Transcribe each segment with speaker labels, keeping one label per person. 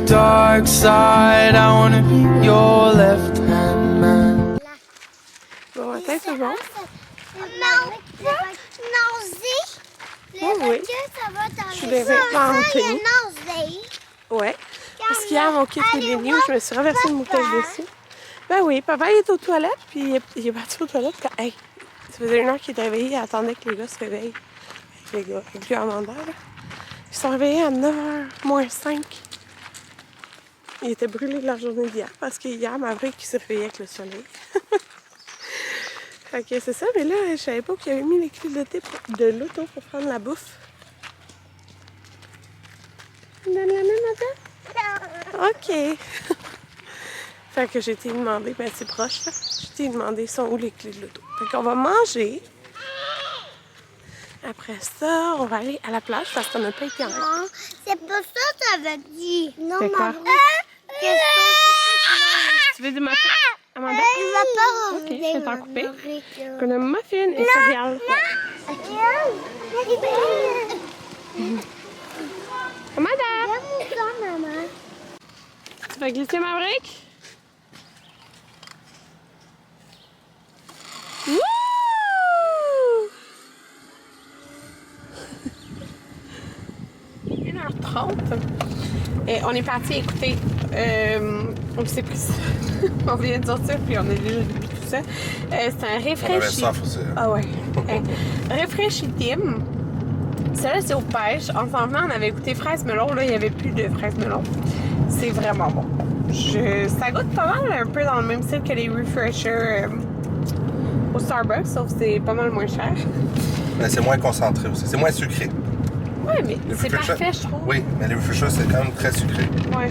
Speaker 1: dark side. I wanna be your left-hand man.
Speaker 2: Bon matin tout le monde.
Speaker 3: Oh
Speaker 2: oui. Je suis des vêtements en tenue. Ouais. Parce qu'hier, mon kit est venu, je me suis renversé une bouteille dessus. Ben oui, papa il est aux toilettes, puis il est parti aux toilettes quand... Hey, ça faisait 1 heure qu'il était réveillé, il attendait que les gars se réveillent. Les gars, avec lui Amanda, là. Ils sont réveillés à 9h moins 5. Il était brûlé de la journée d'hier, parce qu'hier, Maverick il s'est réveillé avec le soleil. Fait que c'est ça, mais là, je savais pas qu'il avait mis les clés de l'auto pour prendre la bouffe. Donne la main, madame? OK. Fait que j'ai été demander, ben c'est proche là, j'ai été demander sont où les clés de l'auto. Fait qu'on va manger. Après ça, on va aller à la plage parce qu'on n'a pas été en...
Speaker 3: Non, c'est pas ça que t'avais dit. Non,
Speaker 2: C'est quoi? Tu veux du muffin? Amanda?
Speaker 3: Il va pas
Speaker 2: OK, je vais t'en couper.
Speaker 3: couper.
Speaker 2: On a muffin et céréales. Amanda!
Speaker 3: Maman.
Speaker 2: Tu vas glisser ma brique? Wouh! 1h30. Et on est parti écouter. On sait plus. On vient de sortir puis on a déjà vu tout ça. C'est un rafraîchi. Ah ouais. Rafraîchi Tim. Celle-là, c'est aux pêches. En s'en venant, on avait écouté fraise melon. Là, il n'y avait plus de fraise melon. C'est vraiment bon. Ça goûte pas mal un peu dans le même style que les refreshers au Starbucks, sauf que c'est pas mal moins cher.
Speaker 4: Mais c'est moins concentré aussi. C'est moins sucré.
Speaker 2: Ouais, mais c'est parfait, je trouve.
Speaker 4: Oui, mais les refreshers, c'est quand même très sucré.
Speaker 2: Ouais.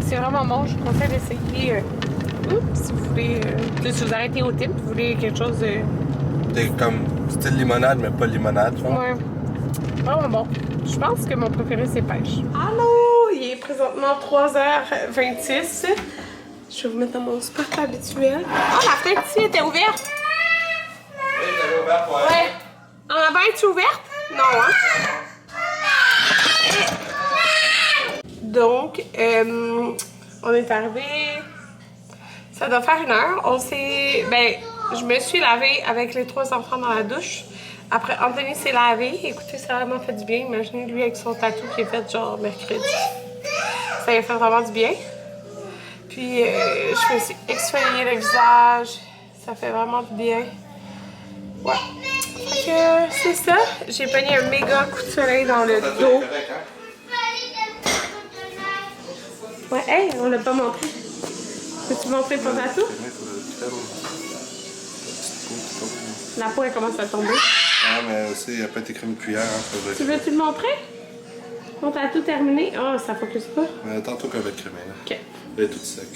Speaker 2: C'est vraiment bon. Je vous conseille d'essayer. Si vous voulez. Si vous arrêtez au Tim, vous voulez quelque chose de.
Speaker 4: C'est comme style limonade, mais pas limonade, tu vois.
Speaker 2: Ouais. Vraiment bon. Je pense que mon préféré, c'est pêche. Allô! Il est présentement 3h26. Je vais vous mettre dans mon spot habituel. Ah, la fenêtre ici était ouverte!
Speaker 4: Oui, t'avais ouvert pour
Speaker 2: Ouais. En avant, est-tu ouverte? Non, hein? Donc, on est arrivé. Ça doit faire 1 heure. On s'est. Ben, je me suis lavée avec les 3 enfants dans la douche. Après, Anthony s'est lavé. Écoutez, ça a vraiment fait du bien. Imaginez lui avec son tatou qui est fait genre mercredi. Ça lui a fait vraiment du bien. Puis, je me suis exfolié le visage. Ça fait vraiment du bien. Ouais. Fait que c'est ça. J'ai pogné un méga coup de soleil dans le dos. Ouais, hey, on l'a pas montré. Peux-tu montrer ton tatou? La peau, elle commence à tomber.
Speaker 4: Ah, mais aussi, il n'y a pas été crémé de cuillère. Hein,
Speaker 2: Tu veux-tu le montrer? Ton tatou terminé? Oh, ça focus pas.
Speaker 4: Mais tantôt qu'elle va être crémée, là.
Speaker 2: OK.
Speaker 4: Elle est toute sec.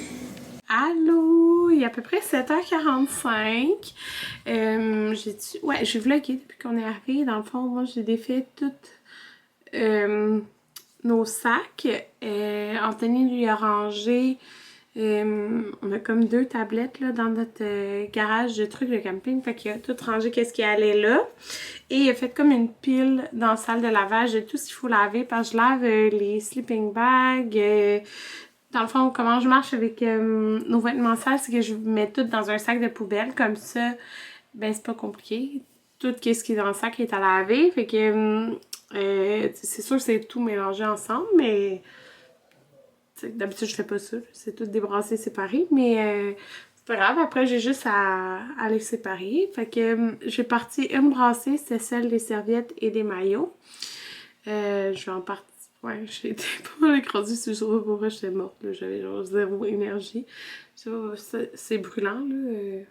Speaker 2: Allô? Il est à peu près 7h45. J'ai vlogué depuis qu'on est arrivé. Dans le fond, moi, j'ai défait toutes nos sacs. Anthony lui a rangé. On a comme 2 tablettes là, dans notre garage de trucs de camping. Fait qu'il a tout rangé qu'est-ce qui allait là. Et il a fait comme une pile dans la salle de lavage de tout ce qu'il faut laver. Parce que je lave les sleeping bags. Dans le fond, comment je marche avec nos vêtements sales, c'est que je mets tout dans un sac de poubelle. Comme ça, ben c'est pas compliqué. Tout ce qui est dans le sac est à laver. Fait que c'est sûr que c'est tout mélangé ensemble, mais d'habitude je fais pas ça. C'est tout débrassé, séparé. Mais c'est pas grave, après j'ai juste à les séparer. Fait que j'ai parti une brassée, c'est celle des serviettes et des maillots. Je vais en partir. Ouais, j'ai été pas mal écrasée, c'est sûr pas pourquoi j'étais morte, j'avais genre 0 énergie. C'est brûlant, là.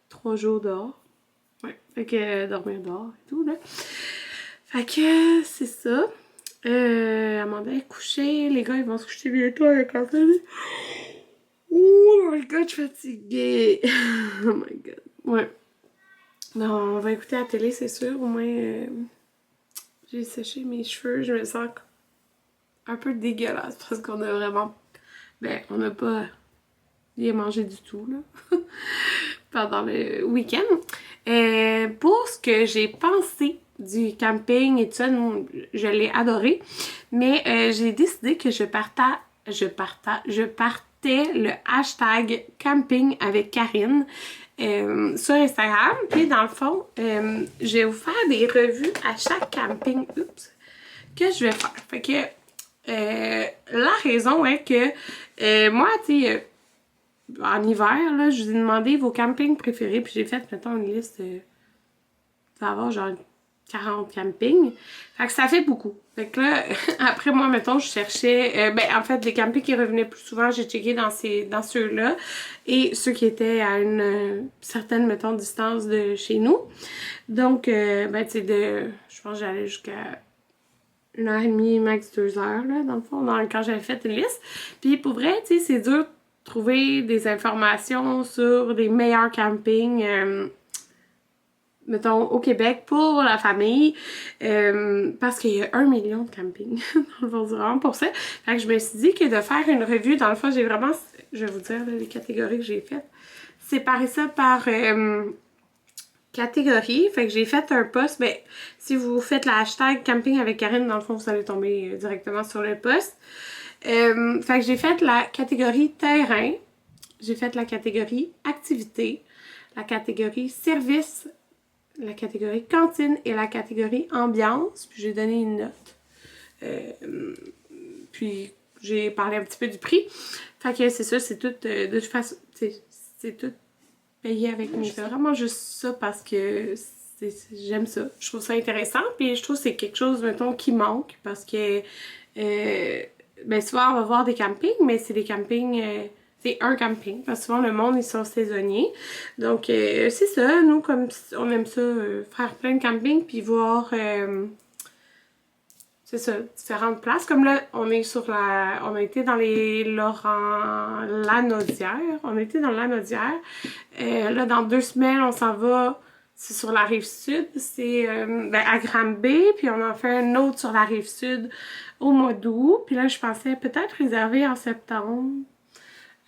Speaker 2: 3 jours dehors. Ouais, fait que dormir dehors et tout, là. Fait que c'est ça. Amanda est couchée, les gars ils vont se coucher bientôt avec Anthony. Oh my god, je suis fatiguée. Oh my god. Ouais. Non, on va écouter la télé, c'est sûr. Au moins, j'ai séché mes cheveux, je me sens un peu dégueulasse parce qu'on a vraiment... Ben, on n'a pas bien mangé du tout, là, pendant le week-end. Pour ce que j'ai pensé du camping et tout ça, je l'ai adoré, mais j'ai décidé que je partais je partais le hashtag camping avec Karine sur Instagram. Puis dans le fond, je vais vous faire des revues à chaque camping que je vais faire. Fait que la raison est que moi, tu sais, en hiver, là, je vous ai demandé vos campings préférés. Puis j'ai fait, mettons, une liste ça va avoir genre 40 campings. Fait que ça fait beaucoup. Fait que là, après moi, mettons, je cherchais... en fait, les campings qui revenaient plus souvent, j'ai checké dans ceux-là. Et ceux qui étaient à une certaine, mettons, distance de chez nous. Donc, tu sais, je pense que j'allais jusqu'à 1h30, max 2h, là, dans le fond, quand j'avais fait une liste. Puis pour vrai, tu sais, c'est dur de trouver des informations sur des meilleurs campings... mettons, au Québec pour la famille, parce qu'il y a 1 million de campings dans le Val-du-Rhône pour ça. Fait que je me suis dit que de faire une revue, dans le fond, j'ai vraiment, je vais vous dire là, les catégories que j'ai faites, séparer ça par catégorie. Fait que j'ai fait un post, si vous faites la hashtag camping avec Karine, dans le fond, vous allez tomber directement sur le post. Fait que j'ai fait la catégorie terrain, j'ai fait la catégorie activité, la catégorie service, la catégorie cantine et la catégorie ambiance. Puis j'ai donné une note. Puis j'ai parlé un petit peu du prix. Fait que c'est ça, c'est tout de toute façon, c'est tout payé avec mes. C'est vraiment juste ça parce que j'aime ça. Je trouve ça intéressant. Puis je trouve que c'est quelque chose, mettons, qui manque parce que souvent on va voir des campings, mais c'est des campings. C'est un camping, parce que souvent le monde, ils sont saisonniers. Donc, c'est ça, nous, comme on aime ça, faire plein de campings, puis voir, c'est ça, différentes places. Comme là, on est on a été dans les Lanaudière. On a été dans Lanaudière. Là, dans 2 semaines, on s'en va, c'est sur la rive sud, c'est à Granby, puis on en fait un autre sur la rive sud au mois d'août. Puis là, je pensais peut-être réserver en septembre.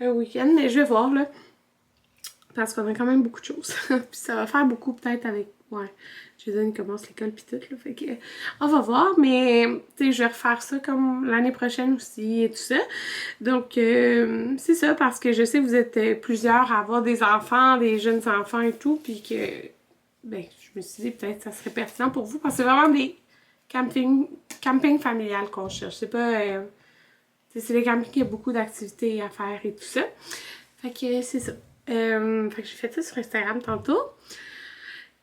Speaker 2: Un week-end, mais je vais voir, là. Parce qu'on a quand même beaucoup de choses. Puis ça va faire beaucoup, peut-être, avec... Ouais, Jason commence l'école pis tout, là. Fait que... On va voir, mais... Tu sais, je vais refaire ça comme l'année prochaine aussi et tout ça. Donc, c'est ça, parce que je sais que vous êtes plusieurs à avoir des enfants, des jeunes enfants et tout, puis que... je me suis dit, peut-être, ça serait pertinent pour vous, parce que c'est vraiment des camping familial qu'on cherche. C'est pas... c'est les campings qui a beaucoup d'activités à faire et tout ça. Fait que c'est ça. Fait que j'ai fait ça sur Instagram tantôt.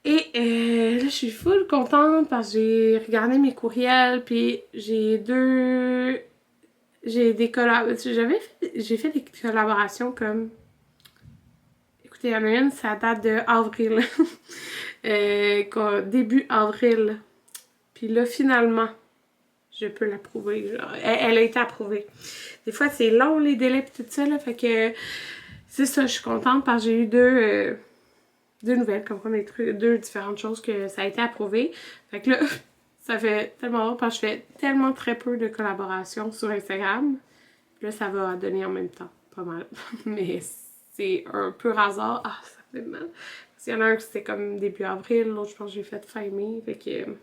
Speaker 2: Et là, je suis full contente parce que j'ai regardé mes courriels. Puis j'ai des j'ai fait des collaborations comme... Écoutez, il y en a une, ça date de avril. Début avril. Puis là, finalement... je peux l'approuver. Elle a été approuvée. Des fois, c'est long, les délais et tout ça, là. Fait que c'est ça, je suis contente parce que j'ai eu deux nouvelles, comme quoi deux différentes choses que ça a été approuvé. Fait que là, ça fait tellement long parce que je fais tellement très peu de collaborations sur Instagram. Puis là, ça va donner en même temps. Pas mal. Mais c'est un peu hasard. Ah, ça fait mal. Parce qu'il y en a un qui c'était comme début avril, l'autre, je pense que j'ai fait fin mai. Fait que...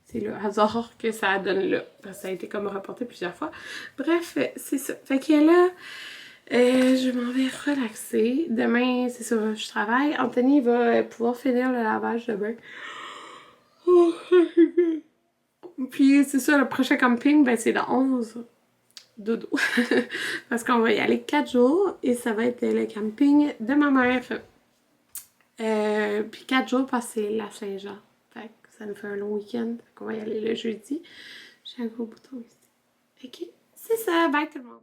Speaker 2: c'est le hasard que ça donne là. Parce que ça a été comme reporté plusieurs fois. Bref, c'est ça. Fait que là, je m'en vais relaxer. Demain, c'est ça, je travaille. Anthony va pouvoir finir le lavage demain. Puis c'est ça, le prochain camping, c'est le 11. Dodo. Parce qu'on va y aller 4 jours. Et ça va être le camping de ma mère. Puis 4 jours parce que c'est la Saint-Jean. Fait que ça nous fait un long week-end. Fait qu'on va y aller le jeudi. J'ai un gros bouton ici. Ok, c'est ça. Bye tout le monde.